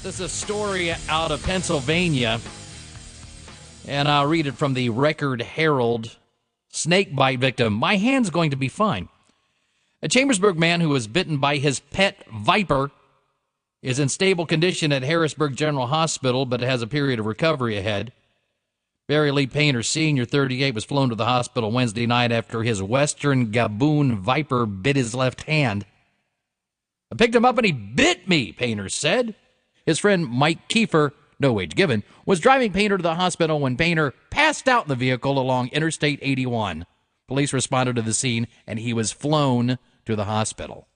This is a story out of Pennsylvania, and I'll read it from the Record Herald. Snake bite victim. My hand's going to be fine. A Chambersburg man who was bitten by his pet viper is in stable condition at Harrisburg General Hospital, but has a period of recovery ahead. Barry Lee Painter Sr., 38, was flown to the hospital Wednesday night after his western Gaboon viper bit his left hand. I picked him up and he bit me, Painter said. His friend Mike Kiefer, no age given, was driving Painter to the hospital when Painter passed out in the vehicle along Interstate 81. Police responded to the scene, and he was flown to the hospital.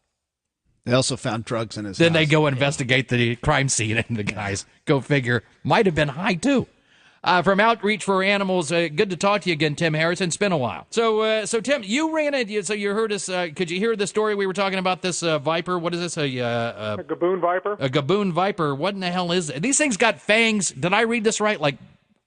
They also found drugs in his Then house. they go investigate the crime scene, and the guys, go figure, might have been high, too. From Outreach for Animals, good to talk to you again, Tim Harrison. It's been a while. So Tim, you ran it. So you heard us. Could you hear the story we were talking about? This viper. What is this? A Gaboon viper. A Gaboon viper. What in the hell is it? These things got fangs. Did I read this right? Like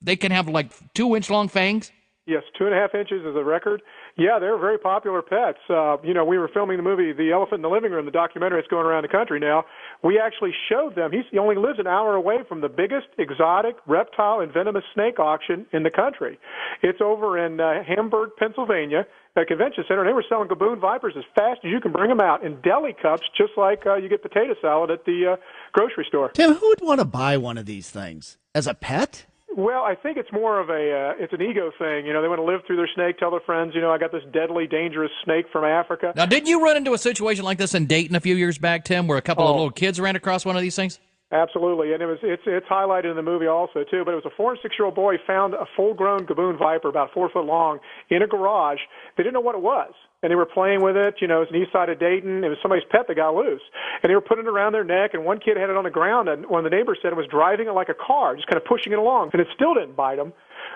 they can have like 2-inch long fangs. Yes, 2.5 inches is a record. Yeah, they're very popular pets. We were filming the movie The Elephant in the Living Room, the documentary that's going around the country now. We actually showed them. He only lives an hour away from the biggest exotic reptile and venomous snake auction in the country. It's over in Hamburg, Pennsylvania, at a convention center. And they were selling Gaboon vipers as fast as you can bring them out in deli cups, just like you get potato salad at the grocery store. Tim, who would want to buy one of these things? As a pet? Well, I think it's more of it's an ego thing. They want to live through their snake, tell their friends, I got this deadly, dangerous snake from Africa. Now, didn't you run into a situation like this in Dayton a few years back, Tim, where a couple of little kids ran across one of these things? Absolutely, and it's highlighted in the movie also, too. But it was a 4- and 6-year-old boy found a full-grown Gaboon viper, about 4 foot long, in a garage. They didn't know what it was. And they were playing with it. It was an east side of Dayton. It was somebody's pet that got loose. And they were putting it around their neck, and one kid had it on the ground, and one of the neighbors said it was driving it like a car, just kind of pushing it along, and it still didn't bite him.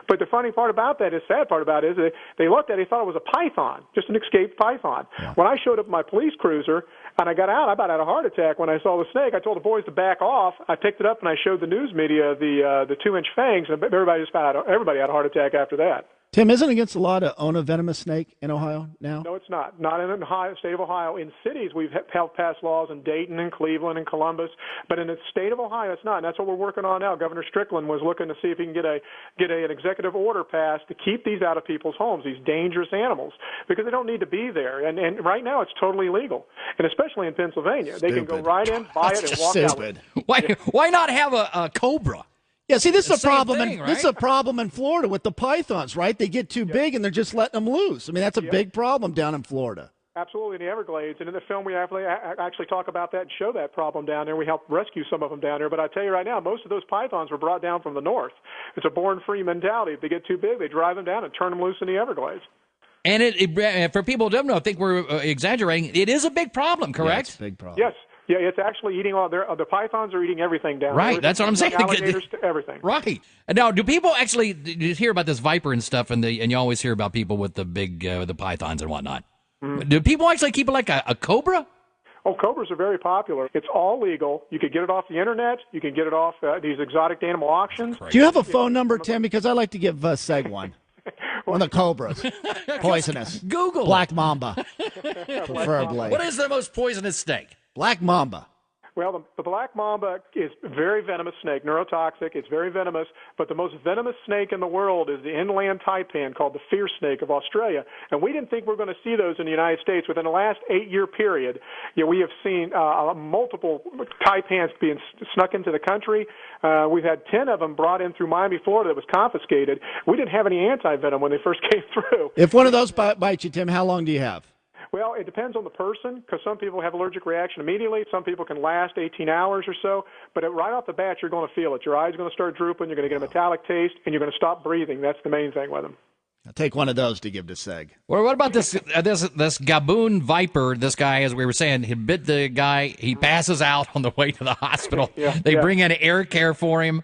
But the funny part about that is, sad part about it, is they looked at it, they thought it was a python, just an escaped python. Yeah. When I showed up in my police cruiser, and I got out, I about had a heart attack when I saw the snake. I told the boys to back off. I picked it up, and I showed the news media the 2-inch fangs, and everybody had a heart attack after that. Tim, isn't it against the law to own a venomous snake in Ohio now? No, it's not. Not in the state of Ohio. In cities, we've helped pass laws in Dayton and Cleveland and Columbus, but in the state of Ohio, it's not. And that's what we're working on now. Governor Strickland was looking to see if he can get an executive order passed to keep these out of people's homes, these dangerous animals, because they don't need to be there. And right now, it's totally illegal, and especially in Pennsylvania, they can go right in, buy it, and walk out. Why not have a cobra? Yeah, see, this is a problem. Thing, right? This is a problem in Florida with the pythons, right? They get too big and they're just letting them loose. I mean, that's a big problem down in Florida. Absolutely, in the Everglades. And in the film, we actually talk about that and show that problem down there. We help rescue some of them down there. But I tell you right now, most of those pythons were brought down from the north. It's a born-free mentality. If they get too big, they drive them down and turn them loose in the Everglades. And for people who don't know, I think we're exaggerating. It is a big problem, correct? Yeah, it's a big problem. Yes. Yeah, it's actually eating the pythons are eating everything down. Right, that's what I'm saying. Alligators to everything. Right. Now, do people actually you hear about this viper and stuff, and you always hear about people with the big the pythons and whatnot? Mm-hmm. Do people actually keep it like a cobra? Oh, cobras are very popular. It's all legal. You could get it off the internet. You can get it off these exotic animal auctions. Do you have a phone number, Tim? Because I like to give Seg one. On the cobras. Poisonous. Google Black Mamba, preferably. What is the most poisonous snake? Black Mamba. Well, the black mamba is a very venomous snake, neurotoxic. It's very venomous, but the most venomous snake in the world is the inland taipan called the fierce snake of Australia. And we didn't think we were going to see those in the United States. Within the last 8-year period, we have seen multiple taipans being snuck into the country. We've had 10 of them brought in through Miami, Florida that was confiscated. We didn't have any anti-venom when they first came through. If one of those bites you, Tim, how long do you have? Well, it depends on the person, because some people have allergic reaction immediately. Some people can last 18 hours or so. But right off the bat, you're going to feel it. Your eyes are going to start drooping. You're going to get a metallic taste, and you're going to stop breathing. That's the main thing with them. I'll take one of those to give to Seg. Well, what about this Gaboon viper? This guy, as we were saying, he bit the guy. He passes out on the way to the hospital. They bring in air care for him.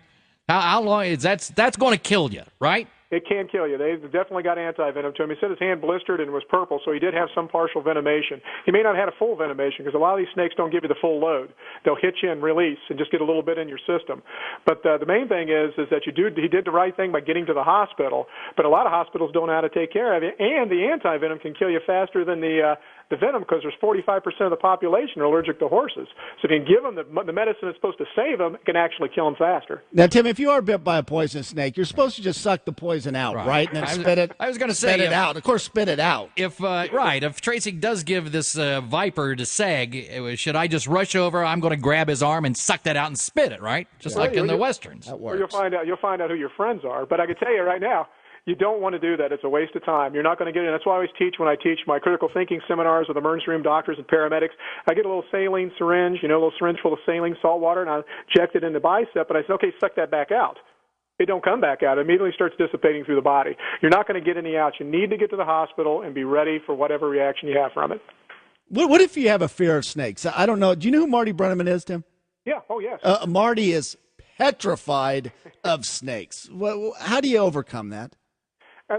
How long is that's going to kill you, right? It can kill you. They've definitely got anti-venom to him. He said his hand blistered and was purple, so he did have some partial venomation. He may not have had a full venomation because a lot of these snakes don't give you the full load. They'll hit you and release and just get a little bit in your system. But the main thing is that he did the right thing by getting to the hospital, but a lot of hospitals don't know how to take care of you, and the anti-venom can kill you faster than the the venom because there's 45% of the population are allergic to horses. So if you can give them the medicine that's supposed to save them, it can actually kill them faster. Now, Tim, if you are bit by a poisonous snake, you're supposed to just suck the poison out, right? And then spit it. I was going to say spit it out. Of course, spit it out. If Tracy does give this viper to Seg, should I just rush over? I'm going to grab his arm and suck that out and spit it, right? Just like in the westerns. That Well, works. you'll find out who your friends are. But I can tell you right now, you don't want to do that. It's a waste of time. You're not going to get it. That's why I always teach when I teach my critical thinking seminars with emergency room doctors and paramedics. I get a little saline syringe, a little syringe full of saline salt water, and I inject it in the bicep, and I say, okay, suck that back out. It don't come back out. It immediately starts dissipating through the body. You're not going to get any out. You need to get to the hospital and be ready for whatever reaction you have from it. What if you have a fear of snakes? I don't know. Do you know who Marty Brenneman is, Tim? Yeah. Oh, yes. Marty is petrified of snakes. How do you overcome that?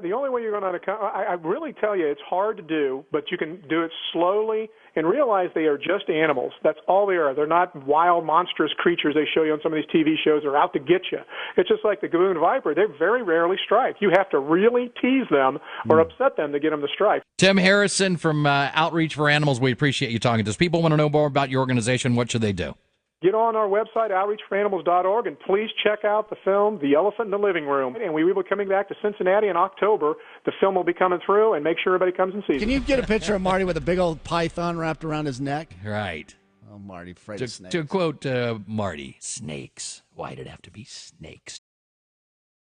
The only way you're going to I really tell you, it's hard to do, but you can do it slowly and realize they are just animals. That's all they are. They're not wild, monstrous creatures they show you on some of these TV shows. They're out to get you. It's just like the Gaboon viper. They very rarely strike. You have to really tease them or upset them to get them to strike. Tim Harrison from Outreach for Animals, we appreciate you talking to us. People want to know more about your organization. What should they do? Get on our website, outreachforanimals.org, and please check out the film, The Elephant in the Living Room. And we will be coming back to Cincinnati in October. The film will be coming through, and make sure everybody comes and sees it. Can you get a picture of Marty with a big old python wrapped around his neck? Right. Oh, Marty, afraid of snakes. To quote Marty, snakes. Why'd it have to be snakes?